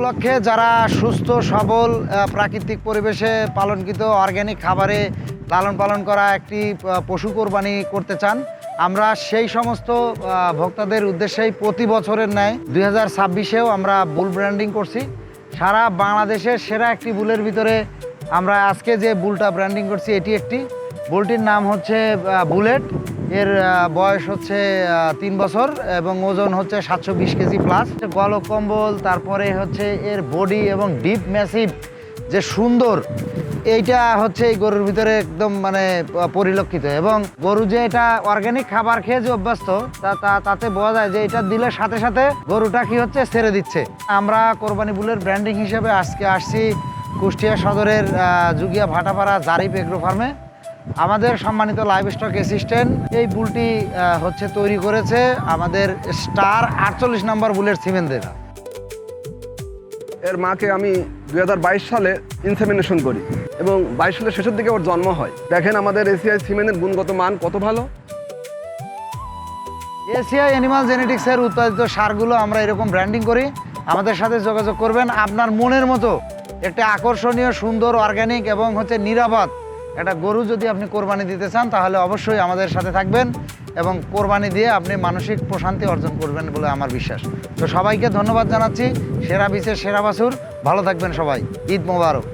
উপলক্ষে যারা সুস্থ সবল প্রাকৃতিক পরিবেশে পালনকৃত অর্গ্যানিক খাবারে লালন পালন করা একটি পশু কোরবানি করতে চান, আমরা সেই সমস্ত ভোক্তাদের উদ্দেশ্যেই প্রতি বছরের ন্যায় 2026-এও আমরা বুল ব্র্যান্ডিং করছি। সারা বাংলাদেশের সেরা একটি বুলের ভিতরে আমরা আজকে যে বুলটা ব্র্যান্ডিং করছি এটি একটি। বুলটির নাম হচ্ছে বুলেট। এর বয়স হচ্ছে 3 বছর এবং ওজন হচ্ছে 720 কেজি প্লাস। গলকম্বল, তারপরে হচ্ছে এর বডি এবং ডিপ ম্যাসিভ যে সুন্দর, এইটা হচ্ছে এই গরুর ভিতরে একদম মানে পরিলক্ষিত। এবং গরু যে এটা অর্গ্যানিক খাবার খেয়ে যে অভ্যস্ত তাতে বোঝা যায় যে এটা দিলে সাথে সাথে গরুটা কি হচ্ছে ছেড়ে দিচ্ছে। আমরা কোরবানি বুলের ব্র্যান্ডিং হিসেবে আজকে আসছি কুষ্টিয়া সদরের জুগিয়া ভাটাপাড়া জারিফ এগ্রো ফার্মে। আমাদের সম্মানিত লাইভ স্টক অ্যাসিস্ট্যান্ট এই বুলটি হচ্ছে তৈরি করেছে আমাদের স্টার 48 নম্বর বুলের সিমেন্টদের। এর মাকে আমি 2022 সালে ইনসেমিনেশন করি এবং 22 সালের শেষের দিকে ওর জন্ম হয়। দেখেন আমাদের এসিআই সিমেন্টের গুণগত মান কত ভালো। এসিআই অ্যানিমাল জেনেটিক্সের উৎপাদিত সারগুলো আমরা এরকম ব্র্যান্ডিং করি। আমাদের সাথে যোগাযোগ করবেন। আপনার মনের মতো একটা আকর্ষণীয়, সুন্দর, অর্গ্যানিক এবং হচ্ছে নিরাপদ একটা গরু যদি আপনি কোরবানি দিতে চান তাহলে অবশ্যই আমাদের সাথে থাকবেন এবং কোরবানি দিয়ে আপনি মানসিক প্রশান্তি অর্জন করবেন বলে আমার বিশ্বাস। তো সবাইকে ধন্যবাদ জানাচ্ছি। সেরা বীজের সেরা বাছুর, ভালো থাকবেন সবাই। ঈদ মোবারক।